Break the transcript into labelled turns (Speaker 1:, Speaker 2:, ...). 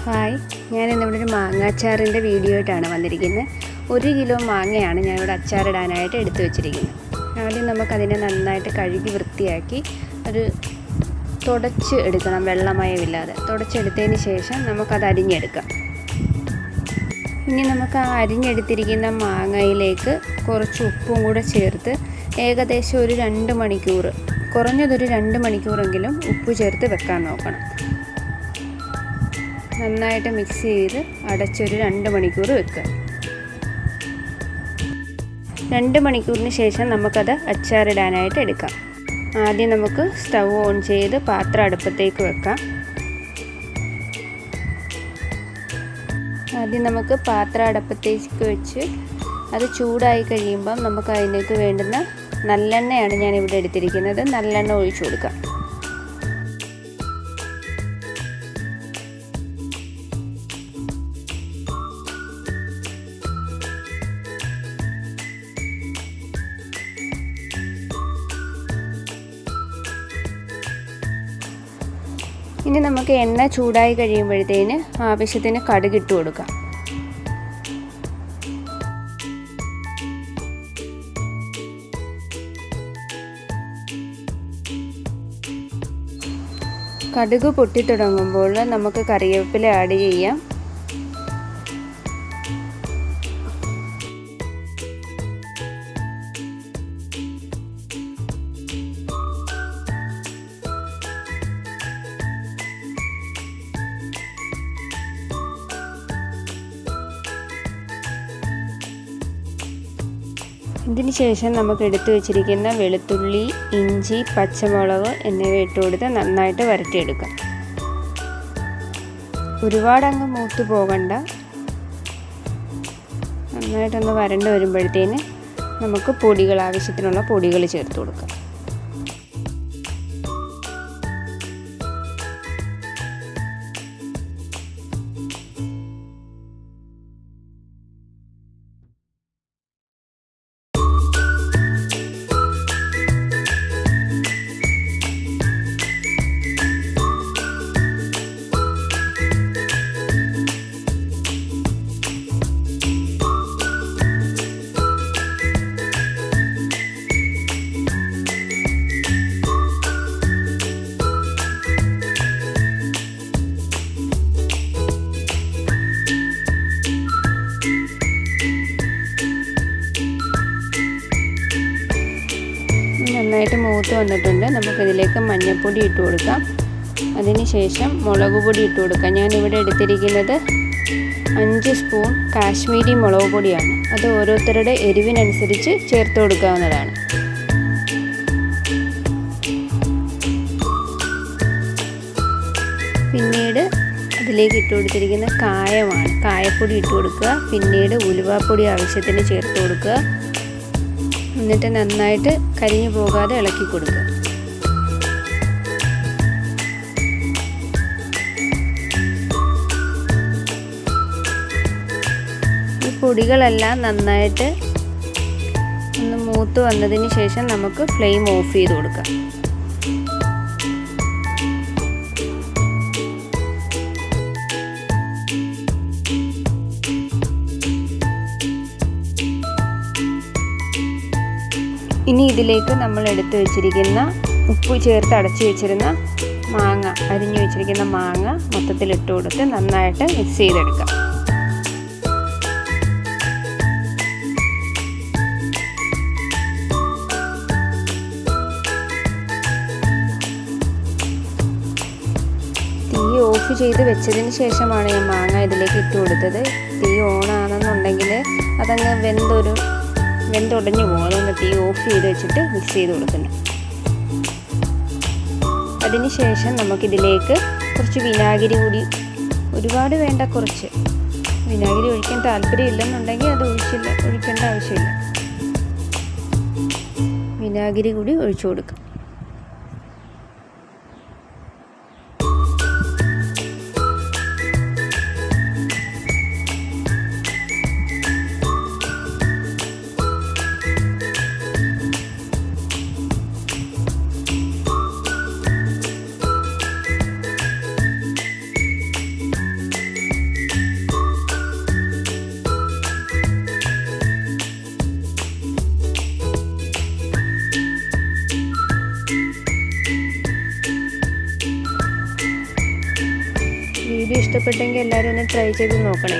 Speaker 1: Hi, ഞാനിന്നിവിടെ ഒരു മാങ്ങാച്ചാറിൻ്റെ video ആയിട്ടാണ് വന്നിരിക്കുന്നത്. 1 കിലോ മാങ്ങയാണ് ഞാനിവിടെ അച്ചാറിടാനായിട്ട് എടുത്തു വെച്ചിരിക്കുന്നത്. ആദ്യം നമുക്കതിനെ നന്നായിട്ട് കഴുകി വൃത്തിയാക്കി തുടച്ച് എടുക്കണം, വെള്ളമയമില്ലാതെ തുടച്ചെടുത്തതിന് ശേഷം നമുക്കത് അരിഞ്ഞെടുക്കാം. ഇനി നമുക്ക് ആ അരിഞ്ഞെടുത്തിരിക്കുന്ന മാങ്ങയിലേക്ക് കുറച്ച് ഉപ്പും കൂടെ ചേർത്ത് ഏകദേശം ഒരു 2 മണിക്കൂർ, കുറഞ്ഞതൊരു 2 മണിക്കൂറെങ്കിലും ഉപ്പ് ചേർത്ത് വെക്കാൻ നോക്കണം. നന്നായിട്ട് മിക്സ് ചെയ്ത് അടച്ചൊരു 2 മണിക്കൂർ വെക്കുക. 2 മണിക്കൂറിന് ശേഷം നമുക്കത് അച്ചാറിടാനായിട്ട് എടുക്കാം. ആദ്യം നമുക്ക് സ്റ്റൗ ഓൺ ചെയ്ത് പാത്രം അടുപ്പത്തേക്ക് വെക്കാം. ആദ്യം നമുക്ക് പാത്രം അടുപ്പത്തേക്ക് വെച്ച് അത് ചൂടായി കഴിയുമ്പം നമുക്ക് അതിലേക്ക് വേണ്ടുന്ന നല്ലെണ്ണയാണ് ഞാനിവിടെ എടുത്തിരിക്കുന്നത്. നല്ലെണ്ണ ഒഴിച്ചു കൊടുക്കാം. ഇനി നമുക്ക് എണ്ണ ചൂടായി കഴിയുമ്പോഴത്തേന് ആവശ്യത്തിന് കടുക് ഇട്ട് കൊടുക്കാം. കടുക് പൊട്ടിത്തുടങ്ങുമ്പോൾ നമുക്ക് കറിവേപ്പില ആഡ് ചെയ്യാം. ഇതിന് ശേഷം നമുക്ക് എടുത്തു വെച്ചിരിക്കുന്ന വെളുത്തുള്ളി, ഇഞ്ചി, പച്ചമുളക് എന്നിവ ഇട്ട് കൊടുത്ത് നന്നായിട്ട് വരട്ടിയെടുക്കാം. ഒരുപാടങ്ങ് മൂത്ത് പോകണ്ട. നന്നായിട്ടൊന്ന് വരണ്ട് വരുമ്പോഴത്തേന് നമുക്ക് ആവശ്യത്തിനുള്ള പൊടികൾ ചേർത്ത് കൊടുക്കാം. നന്നായിട്ട് മൂത്ത് വന്നിട്ടുണ്ട്. നമുക്കിതിലേക്ക് മഞ്ഞൾപ്പൊടി ഇട്ട് കൊടുക്കാം. അതിനുശേഷം മുളക് പൊടി ഇട്ട് കൊടുക്കാം. ഞാനിവിടെ എടുത്തിരിക്കുന്നത് 5 സ്പൂൺ കാശ്മീരി മുളക് പൊടിയാണ്. അത് ഓരോരുത്തരുടെ എരിവിനനുസരിച്ച് ചേർത്ത് കൊടുക്കാവുന്നതാണ്. പിന്നീട് അതിലേക്ക് ഇട്ട് കൊടുത്തിരിക്കുന്ന കായപ്പൊടി ഇട്ട് കൊടുക്കുക. പിന്നീട് ഉലുവാപ്പൊടി ആവശ്യത്തിന് ചേർത്ത് കൊടുക്കുക. എന്നിട്ട് നന്നായിട്ട് കരിഞ്ഞു പോകാതെ ഇളക്കി കൊടുക്കുക. ഈ പൊടികളെല്ലാം നന്നായിട്ട് ഒന്ന് മൂത്ത് വന്നതിന് ശേഷം നമുക്ക് ഫ്ലെയിം ഓഫ് ചെയ്ത് കൊടുക്കാം. ഇനി ഇതിലേക്ക് നമ്മൾ എടുത്തു വെച്ചിരിക്കുന്ന ഉപ്പ് ചേർത്ത് അടച്ചു വെച്ചിരുന്ന അരിഞ്ഞു വെച്ചിരിക്കുന്ന മാങ്ങ മൊത്തത്തിൽ ഇട്ട് കൊടുത്ത് നന്നായിട്ട് മിക്സ് ചെയ്തെടുക്കാം. തീ ഓഫ് ചെയ്ത് വെച്ചതിന് ശേഷമാണ് ഞാൻ മാങ്ങ ഇതിലേക്ക് ഇട്ട് കൊടുത്തത്. തീ ഓണാണെന്നുണ്ടെങ്കിൽ അതങ്ങ് വെന്തുടഞ്ഞു പോകും. അതൊന്ന് തീ ഓഫ് ചെയ്ത് വെച്ചിട്ട് മിക്സ് ചെയ്ത് കൊടുക്കണം. അതിനുശേഷം നമുക്കിതിലേക്ക് കുറച്ച് വിനാഗിരി കൂടി, ഒരുപാട് വേണ്ട, കുറച്ച് വിനാഗിരി ഒഴിക്കാൻ താല്പര്യം ഇല്ലെന്നുണ്ടെങ്കിൽ അത് ഒഴിക്കേണ്ട ആവശ്യമില്ല. വിനാഗിരി കൂടി ഒഴിച്ചു കൊടുക്കാം. വീഡിയോ ഇഷ്ടപ്പെട്ടെങ്കിൽ എല്ലാവരും ഒന്ന് ട്രൈ ചെയ്ത് നോക്കണേ.